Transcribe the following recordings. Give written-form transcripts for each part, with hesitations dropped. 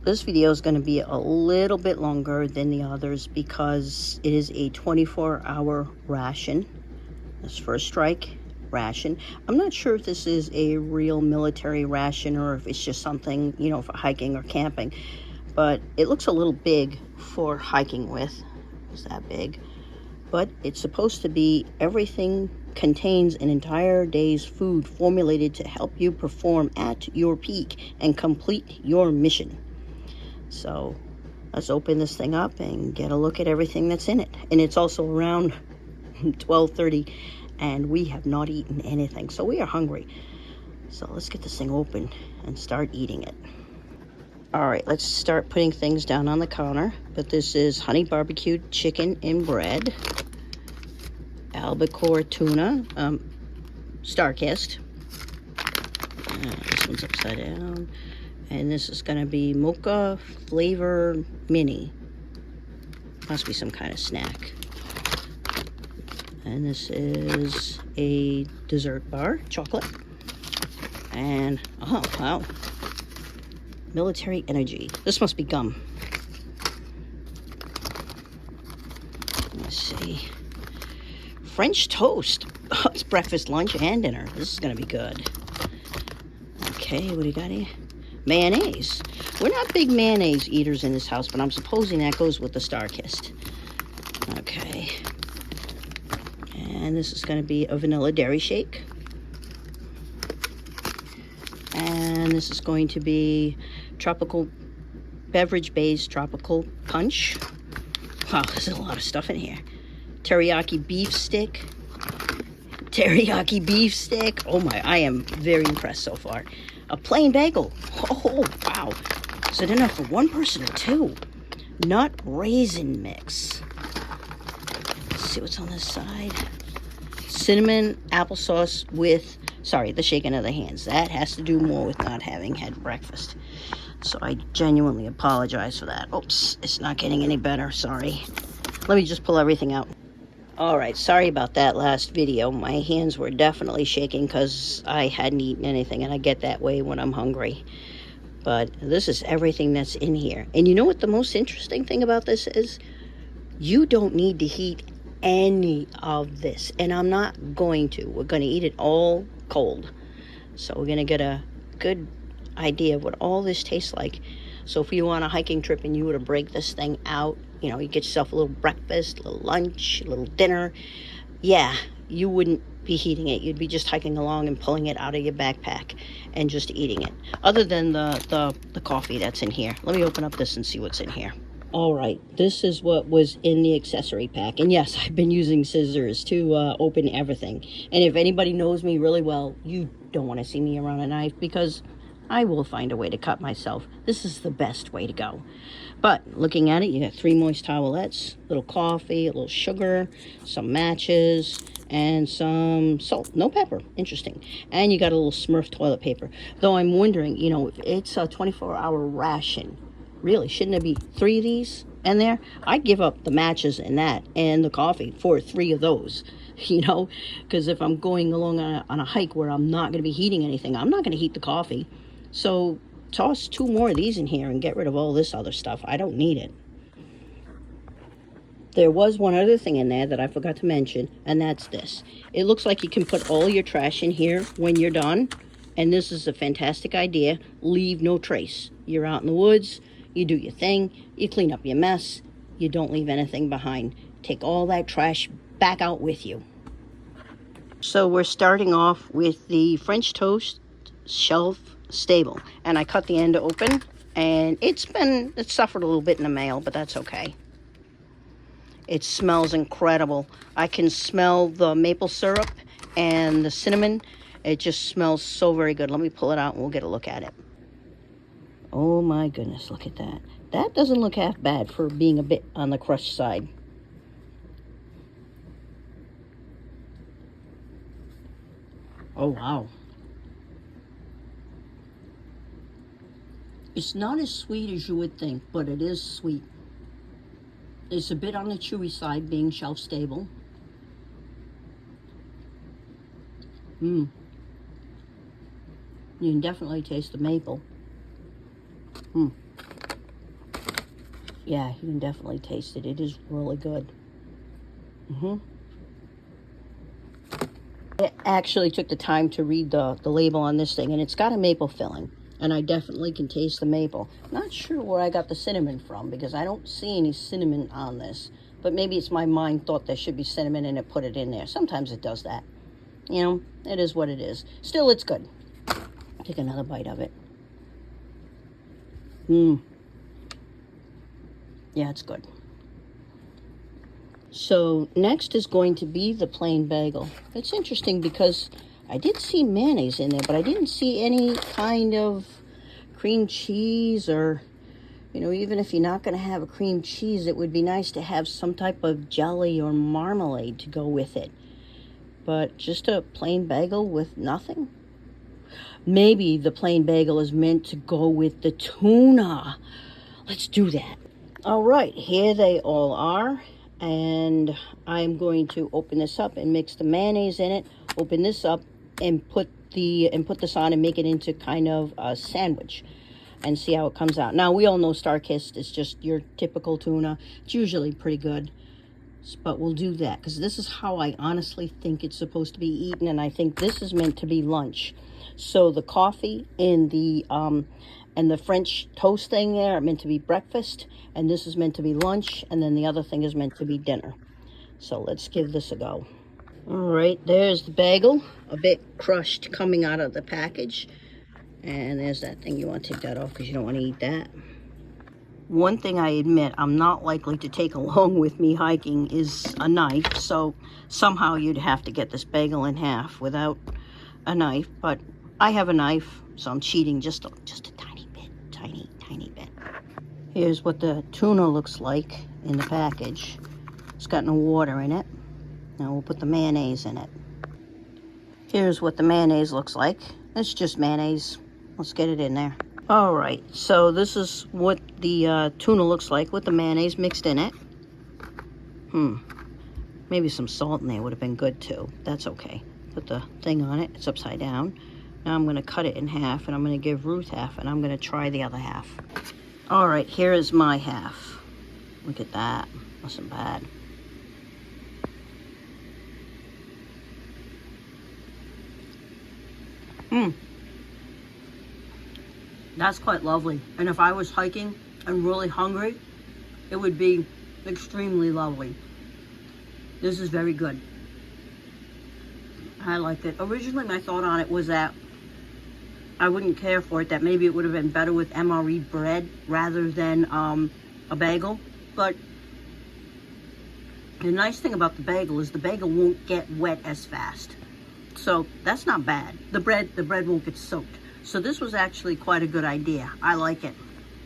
This video is going to be a little bit longer than the others because it is a 24-hour ration. This first strike ration. I'm not sure if this is a real military ration or if it's just something, you know, for hiking or camping. But it looks a little big for hiking with. It's that big. But it's supposed to be everything contains an entire day's food formulated to help you perform at your peak and complete your mission. So let's open this thing up and get a look at everything that's in it. And it's also around 12:30 and we have not eaten anything, so we are hungry. So let's get this thing open and start eating it. All right, let's start putting things down on the counter. But this is honey barbecued chicken and bread, albacore tuna, Starkist. This one's upside down. And this is going to be mocha flavor mini. Must be some kind of snack. And this is a dessert bar, chocolate. And, oh, wow. Military energy. This must be gum. Let's see. French toast. Oh, it's breakfast, lunch, and dinner. This is going to be good. Okay, what do you got here? Mayonnaise. We're not big mayonnaise eaters in this house, but I'm supposing that goes with the Starkist. Okay. And this is going to be a vanilla dairy shake. And this is going to be tropical beverage-based tropical punch. Wow, there's a lot of stuff in here. Teriyaki beef stick. Teriyaki beef stick. Oh my, I am very impressed so far. A plain bagel. Oh, wow. Is it enough for one person or two? Nut raisin mix. Let's see what's on this side. Cinnamon applesauce with, sorry, the shaking of the hands. That has to do more with not having had breakfast. So I genuinely apologize for that. Oops, it's not getting any better. Sorry. Let me just pull everything out. All right, sorry about that last video. My hands were definitely shaking because I hadn't eaten anything, and I get that way when I'm hungry. But this is everything that's in here. And you know what the most interesting thing about this is? You don't need to heat any of this, and I'm not going to. We're going to eat it all cold. So we're going to get a good idea of what all this tastes like. So if you want a hiking trip and you were to break this thing out, you know, you get yourself a little breakfast, a little lunch, a little dinner. Yeah, you wouldn't be heating it. You'd be just hiking along and pulling it out of your backpack and just eating it. Other than the coffee that's in here. Let me open up this and see what's in here. All right, this is what was in the accessory pack. And yes, I've been using scissors to open everything. And if anybody knows me really well, you don't want to see me around a knife because I will find a way to cut myself. This is the best way to go. But looking at it, you got 3 moist towelettes, a little coffee, a little sugar, some matches, and some salt. No pepper. Interesting. And you got a little Smurf toilet paper. Though I'm wondering, you know, if it's a 24-hour ration, really, shouldn't there be 3 of these in there? I'd give up the matches and that and the coffee for 3 of those, you know, because if I'm going along on a hike where I'm not going to be heating anything, I'm not going to heat the coffee. So toss 2 more of these in here and get rid of all this other stuff. I don't need it. There was one other thing in there that I forgot to mention, and that's this. It looks like you can put all your trash in here when you're done, and this is a fantastic idea. Leave no trace. You're out in the woods, you do your thing, you clean up your mess, you don't leave anything behind. Take all that trash back out with you. So we're starting off with the French toast shelf stable, and I cut the end open, and it's suffered a little bit in the mail, but that's okay. It smells incredible. I can smell the maple syrup and the cinnamon. It just smells so very good. Let me pull it out and we'll get a look at it. Oh my goodness, look at that. That doesn't look half bad for being a bit on the crushed side. Oh wow. It's not as sweet as you would think, but it is sweet. It's a bit on the chewy side, being shelf stable. You can definitely taste the maple. Yeah, you can definitely taste it. It is really good. I actually took the time to read the label on this thing, and it's got a maple filling. And I definitely can taste the maple. Not sure where I got the cinnamon from, because I don't see any cinnamon on this. But maybe it's my mind thought there should be cinnamon and it put it in there. Sometimes it does that. You know, it is what it is. Still, it's good. Take another bite of it. Yeah, it's good. So next is going to be the plain bagel. It's interesting because I did see mayonnaise in there, but I didn't see any kind of cream cheese, or, you know, even if you're not going to have a cream cheese, it would be nice to have some type of jelly or marmalade to go with it. But just a plain bagel with nothing. Maybe the plain bagel is meant to go with the tuna. Let's do that. All right, here they all are. And I'm going to open this up and mix the mayonnaise in it. Open this up and put this on and make it into kind of a sandwich and see how it comes out. Now, we all know Star-Kissed is just your typical tuna. It's usually pretty good, but we'll do that because this is how I honestly think it's supposed to be eaten, and I think this is meant to be lunch. So the coffee and the French toast thing there are meant to be breakfast, and this is meant to be lunch, and then the other thing is meant to be dinner. So let's give this a go. All right, there's the bagel, a bit crushed coming out of the package. And there's that thing. You want to take that off because you don't want to eat that. One thing I admit I'm not likely to take along with me hiking is a knife. So somehow you'd have to get this bagel in half without a knife. But I have a knife, so I'm cheating just a tiny bit. Tiny bit. Here's what the tuna looks like in the package. It's got no water in it. Now we'll put the mayonnaise in it. Here's what the mayonnaise looks like. It's just mayonnaise. Let's get it in there. All right, so this is what the tuna looks like with the mayonnaise mixed in it. Maybe some salt in there would have been good too. That's okay. Put the thing on it. It's upside down. Now I'm going to cut it in half, and I'm going to give Ruth half, and I'm going to try the other half. All right, here is my half. Look at that. Wasn't bad. That's quite lovely. And if I was hiking and really hungry, it would be extremely lovely. This is very good. I like it. Originally, my thought on it was that I wouldn't care for it, that maybe it would have been better with MRE bread rather than a bagel. But the nice thing about the bagel is the bagel won't get wet as fast. So that's not bad. The bread won't get soaked. So this was actually quite a good idea. I like it.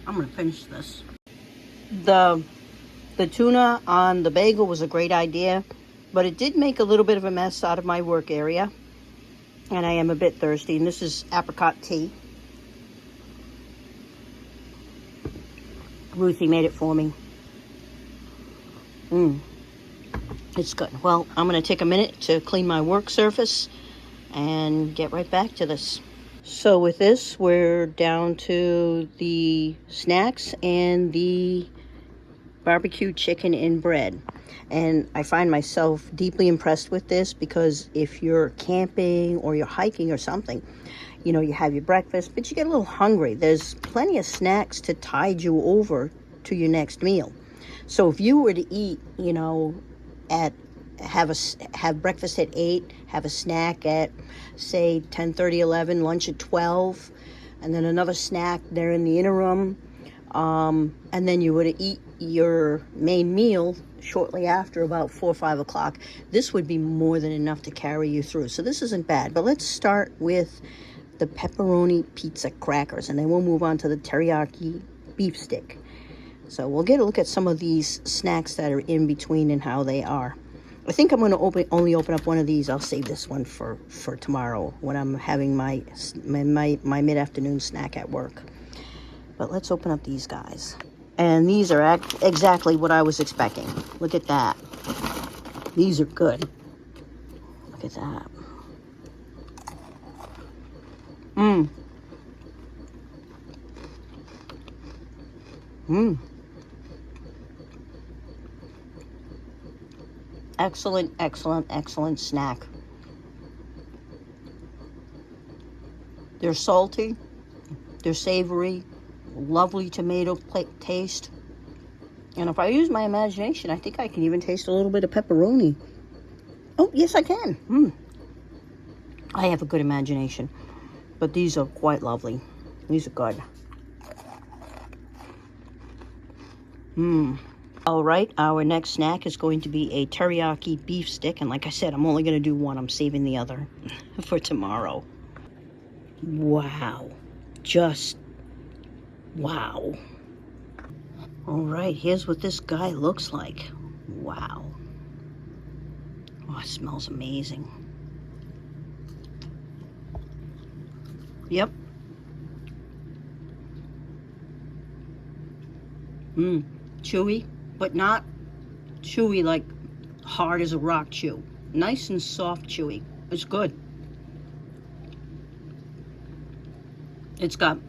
I'm going to finish this. The tuna on the bagel was a great idea, but it did make a little bit of a mess out of my work area. And I am a bit thirsty, and this is apricot tea. Ruthie made it for me. It's good. Well, I'm going to take a minute to clean my work surface and get right back to this. So with this, we're down to the snacks and the barbecue chicken and bread. And I find myself deeply impressed with this because if you're camping or you're hiking or something, you know, you have your breakfast, but you get a little hungry. There's plenty of snacks to tide you over to your next meal. So if you were to eat, you know, have breakfast at 8, have a snack at, say, 10:30, 11, lunch at 12, and then another snack there in the interim, and then you were to eat your main meal shortly after, about 4 or 5 o'clock, this would be more than enough to carry you through. So this isn't bad. But let's start with the pepperoni pizza crackers, and then we'll move on to the teriyaki beef stick. So we'll get a look at some of these snacks that are in between and how they are. I think I'm going to only open up one of these. I'll save this one for tomorrow when I'm having my mid-afternoon snack at work. But let's open up these guys. And these are exactly what I was expecting. Look at that. These are good. Look at that. Excellent, excellent, excellent snack. They're salty, they're savory, lovely tomato taste. And if I use my imagination, I think I can even taste a little bit of pepperoni. Oh, yes, I can. I have a good imagination. But these are quite lovely. These are good. All right, our next snack is going to be a teriyaki beef stick. And like I said, I'm only going to do one. I'm saving the other for tomorrow. Wow. Just wow. All right, here's what this guy looks like. Wow. Oh, it smells amazing. Yep. Chewy, but not chewy like hard as a rock chew. Nice and soft chewy. It's good. It's got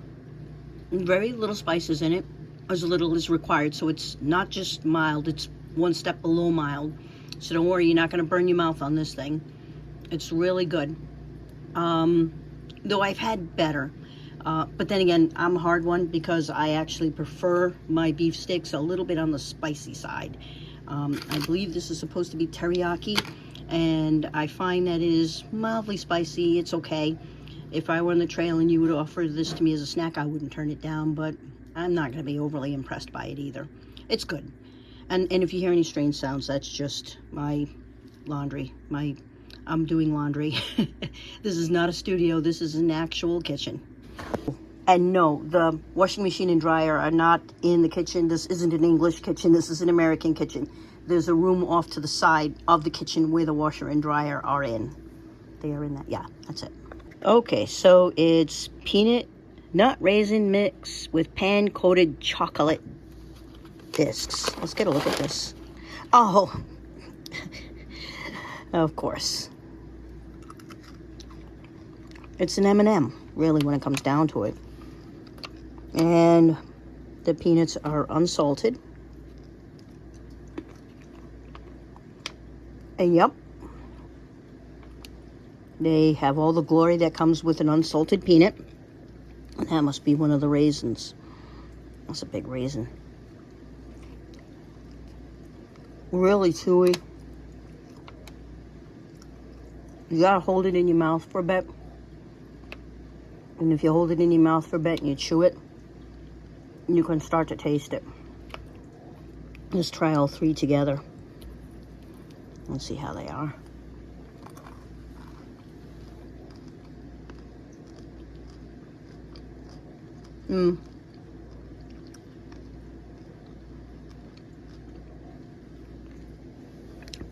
very little spices in it, as little as required, so it's not just mild, it's one step below mild. So don't worry, you're not going to burn your mouth on this thing. It's really good. Though I've had better. But then again, I'm a hard one because I actually prefer my beef sticks a little bit on the spicy side. I believe this is supposed to be teriyaki, and I find that it is mildly spicy. It's okay. If I were on the trail and you would offer this to me as a snack, I wouldn't turn it down, but I'm not going to be overly impressed by it either. It's good. And if you hear any strange sounds, that's just my laundry. I'm doing laundry. This is not a studio. This is an actual kitchen. And no, the washing machine and dryer are not in the kitchen. This isn't an English kitchen. This is an American kitchen. There's a room off to the side of the kitchen where the washer and dryer are in. They are in that. Yeah, that's it. Okay, so it's peanut nut raisin mix with pan-coated chocolate discs. Let's get a look at this. Oh, of course. It's an M&M, really, when it comes down to it. And the peanuts are unsalted. And yep, they have all the glory that comes with an unsalted peanut. And that must be one of the raisins. That's a big raisin. Really chewy. You gotta hold it in your mouth for a bit. And if you hold it in your mouth for a bit and you chew it, you can start to taste it. Let's try all three together. Let's see how they are.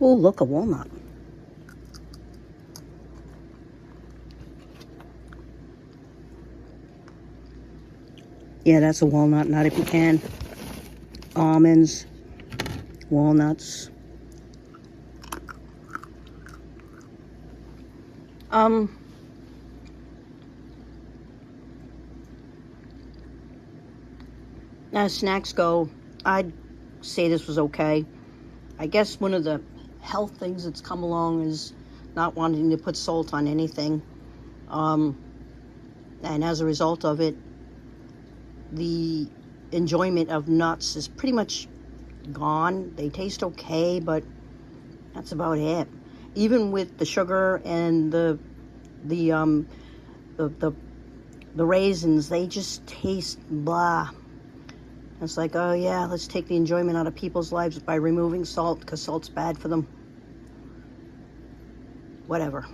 Oh, look, a walnut. Yeah, that's a walnut, not a pecan. Almonds, walnuts. As snacks go, I'd say this was okay. I guess one of the health things that's come along is not wanting to put salt on anything. And as a result of it, the enjoyment of nuts is pretty much gone. They taste okay, but that's about it. Even with the sugar and the raisins, they just taste blah. It's like, oh yeah, let's take the enjoyment out of people's lives by removing salt because salt's bad for them. Whatever.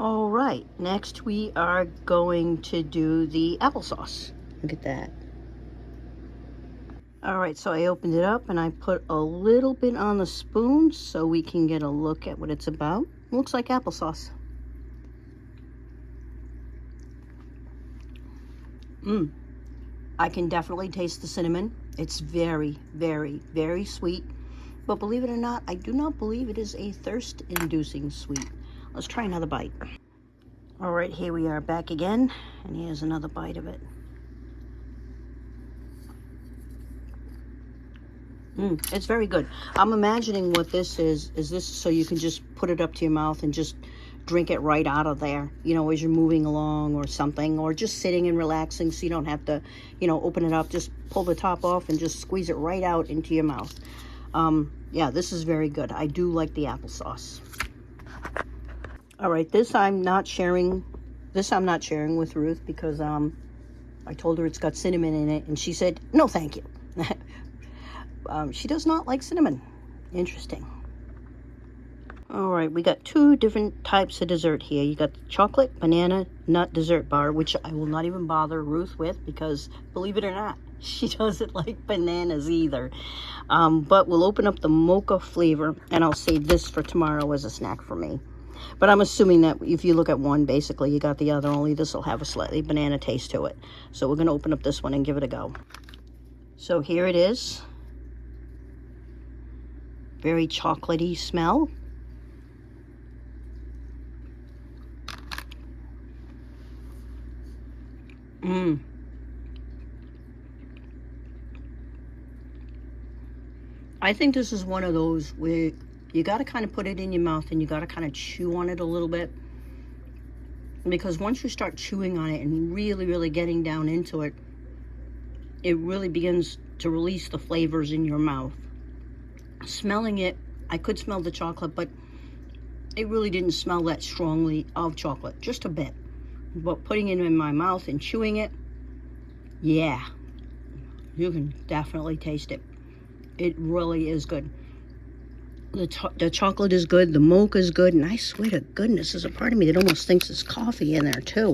All right, next we are going to do the applesauce. Look at that. All right, so I opened it up and I put a little bit on the spoon so we can get a look at what it's about. It looks like applesauce. I can definitely taste the cinnamon. It's very, very, very sweet. But believe it or not, I do not believe it is a thirst-inducing sweet. Let's try another bite. All right, here we are back again. And here's another bite of it. It's very good. I'm imagining what this is this so you can just put it up to your mouth and just drink it right out of there, you know, as you're moving along or something, or just sitting and relaxing so you don't have to, you know, open it up. Just pull the top off and just squeeze it right out into your mouth. Yeah, this is very good. I do like the applesauce. All right, this I'm not sharing with Ruth because I told her it's got cinnamon in it and she said, no, thank you. She does not like cinnamon. Interesting. All right, we got two different types of dessert here. You got the chocolate banana nut dessert bar, which I will not even bother Ruth with because, believe it or not, she doesn't like bananas either. But we'll open up the mocha flavor, and I'll save this for tomorrow as a snack for me. But I'm assuming that if you look at one, basically you got the other, only this will have a slightly banana taste to it. So we're going to open up this one and give it a go. So here it is. Very chocolatey smell. I think this is one of those where you got to kind of put it in your mouth and you got to kind of chew on it a little bit. Because once you start chewing on it and really, really getting down into it, it really begins to release the flavors in your mouth. Smelling it, I could smell the chocolate, but it really didn't smell that strongly of chocolate, just a bit. But putting it in my mouth and chewing it, yeah, you can definitely taste it. It really is good. The chocolate is good, the mocha is good, and I swear to goodness, there's a part of me that almost thinks there's coffee in there too.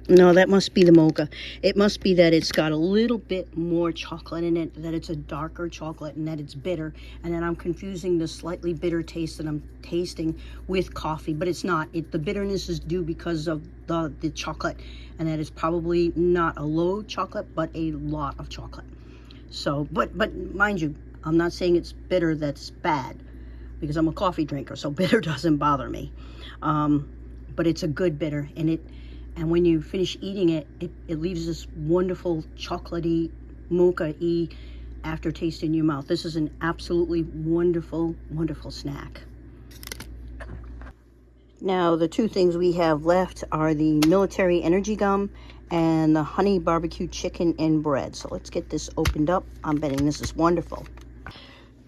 No, that must be the mocha. It must be that it's got a little bit more chocolate in it, that it's a darker chocolate, and that it's bitter, and then I'm confusing the slightly bitter taste that I'm tasting with coffee, but it's not. The bitterness is due because of the chocolate, and that is probably not a low chocolate, but a lot of chocolate. So, but mind you, I'm not saying it's bitter that's bad, because I'm a coffee drinker, so bitter doesn't bother me. But it's a good bitter, and when you finish eating it, it leaves this wonderful chocolatey, mocha-y aftertaste in your mouth. This is an absolutely wonderful, wonderful snack. Now, the two things we have left are the military energy gum and the honey barbecue chicken and bread. So let's get this opened up. I'm betting this is wonderful.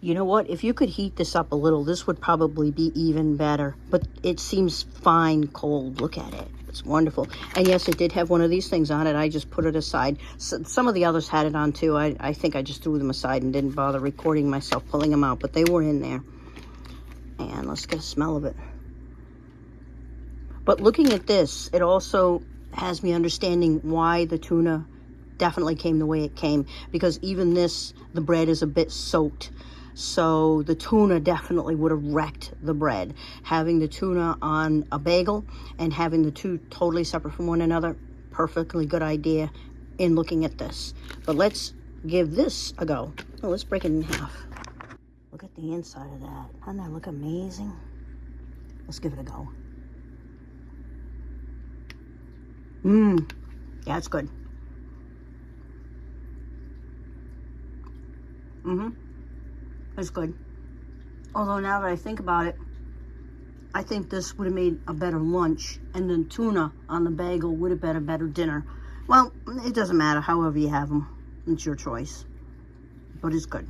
You know what? If you could heat this up a little, this would probably be even better. But it seems fine cold. Look at it. It's wonderful. And yes, it did have one of these things on it. I just put it aside. Some of the others had it on too. I think I just threw them aside and didn't bother recording myself pulling them out. But they were in there. And let's get a smell of it. But looking at this, it also has me understanding why the tuna definitely came the way it came. Because even this, the bread is a bit soaked. So the tuna definitely would have wrecked the bread. Having the tuna on a bagel and having the two totally separate from one another, perfectly good idea in looking at this. But let's give this a go. Oh, let's break it in half. Look at the inside of that. Doesn't that look amazing? Let's give it a go. Yeah, it's good. It's good. Although now that I think about it, I think this would have made a better lunch, and then tuna on the bagel would have been a better dinner. Well, it doesn't matter, however you have them. It's your choice. But it's good.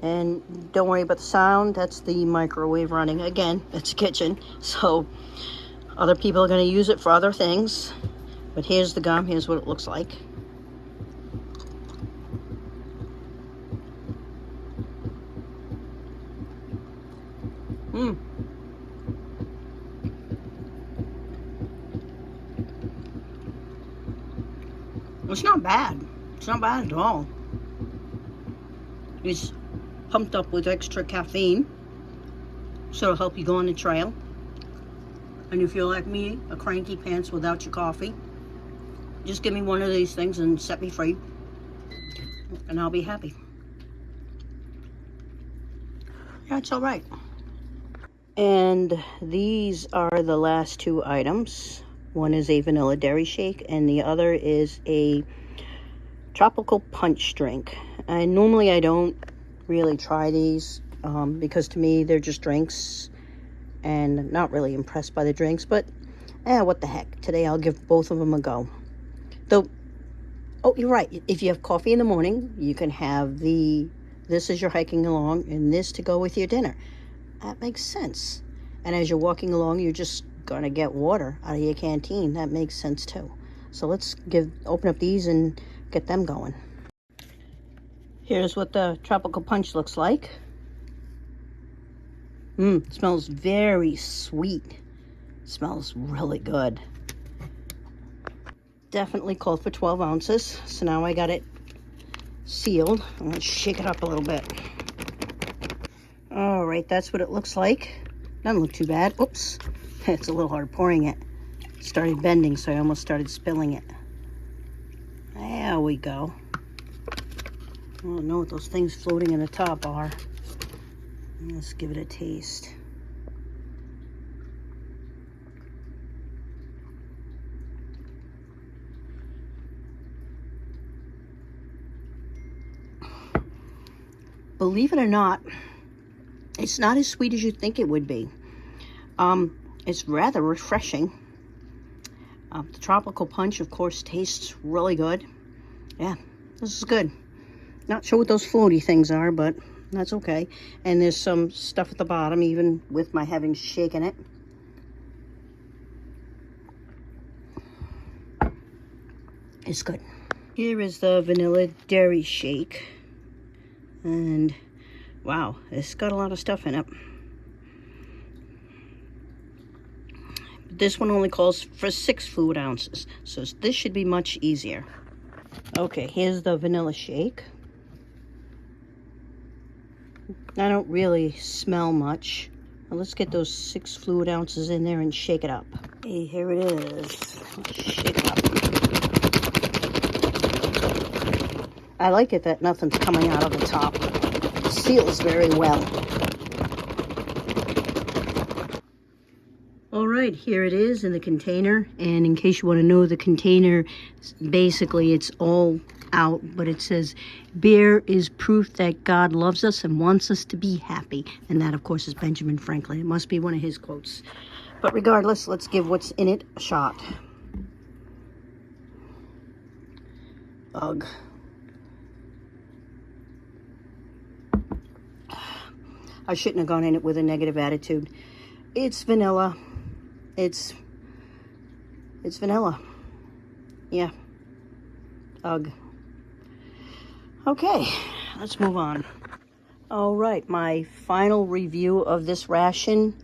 And don't worry about the sound. That's the microwave running. Again, it's a kitchen, so other people are going to use it for other things. But here's the gum. Here's what it looks like. It's not bad. It's not bad at all. It's pumped up with extra caffeine, so it'll help you go on the trail. And if you're like me, a cranky pants without your coffee, just give me one of these things and set me free, and I'll be happy. Yeah, it's all right. And these are the last two items. One is a vanilla dairy shake, and the other is a Tropical punch drink. And normally I don't really try these because to me they're just drinks and I'm not really impressed by the drinks, but what the heck. Today I'll give both of them a go. Though, oh, you're right. If you have coffee in the morning, you can have this as you're hiking along and this to go with your dinner. That makes sense. And as you're walking along, you're just gonna get water out of your canteen. That makes sense too. So let's open up these and get them going. Here's what the tropical punch looks like. Smells very sweet. Smells really good. Definitely called for 12 ounces. So now I got it sealed. I'm gonna shake it up a little bit. All right, that's what it looks like. Doesn't look too bad. Oops, it's a little hard pouring it. It started bending, so I almost started spilling it. There we go. I don't know what those things floating in the top are. Let's give it a taste. Believe it or not, it's not as sweet as you think it would be. It's rather refreshing. The tropical punch, of course, tastes really good. Yeah, this is good. Not sure what those floaty things are, but that's okay. And there's some stuff at the bottom, even with my having shaken it. It's good. Here is the vanilla dairy shake. And wow, it's got a lot of stuff in it. This one only calls for 6 fluid ounces, so this should be much easier. Okay, here's the vanilla shake. I don't really smell much. Now let's get those 6 fluid ounces in there and shake it up. Hey, here it is. Let's shake it up. I like it that nothing's coming out of the top. It seals very well. All right, here it is in the container. And in case you want to know, the container, basically it's all out, but it says, beer is proof that God loves us and wants us to be happy. And that, of course, is Benjamin Franklin. It must be one of his quotes. But regardless, let's give what's in it a shot. Ugh. I shouldn't have gone in it with a negative attitude. It's vanilla. It's vanilla. Yeah. Ugh. Okay, let's move on. All right, my final review of this ration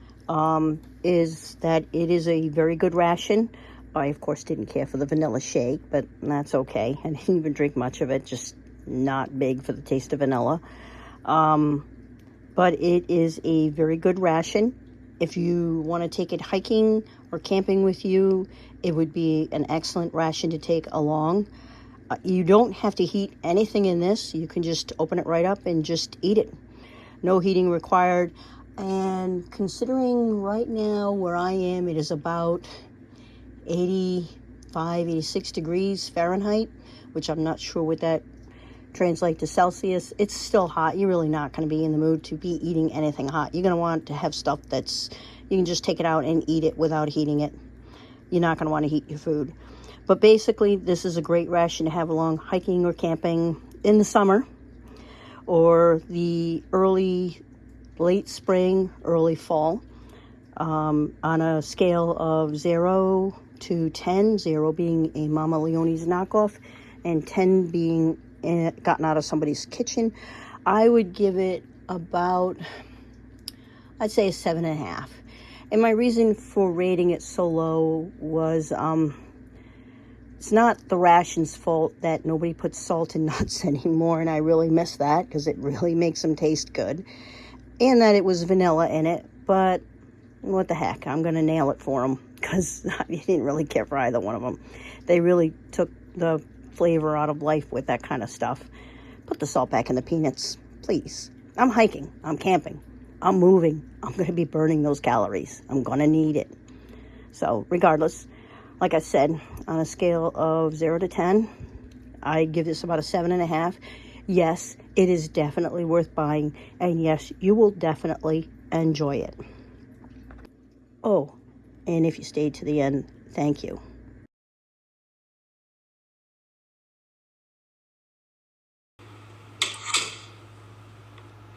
is that it is a very good ration. I, of course, didn't care for the vanilla shake, but that's okay. I didn't even drink much of it, just not big for the taste of vanilla. But it is a very good ration. If you want to take it hiking or camping with you, it would be an excellent ration to take along. You don't have to heat anything in this. You can just open it right up and just eat it. No heating required. And considering right now where I am, it is about 85, 86 degrees Fahrenheit, which I'm not sure what that translates to Celsius. It's still hot. You're really not going to be in the mood to be eating anything hot. You're going to want to have stuff that's, you can just take it out and eat it without heating it. You're not going to want to heat your food. But basically, this is a great ration to have along hiking or camping in the summer or the late spring, early fall. On a scale of 0 to 10, 0 being a Mama Leone's knockoff and 10 being gotten out of somebody's kitchen, I would give it about, I'd say a 7.5. And my reason for rating it so low was, it's not the ration's fault that nobody puts salt in nuts anymore, and I really miss that because it really makes them taste good. And that it was vanilla in it, but what the heck, I'm going to nail it for them because I didn't really care for either one of them. They really took the flavor out of life with that kind of stuff. Put the salt back in the peanuts, please. I'm hiking, I'm camping, I'm moving. I'm going to be burning those calories. I'm going to need it. So regardless, like I said, on a scale of 0 to 10, I give this about a 7.5. Yes, it is definitely worth buying, and yes, you will definitely enjoy it. Oh, and if you stayed to the end, thank you.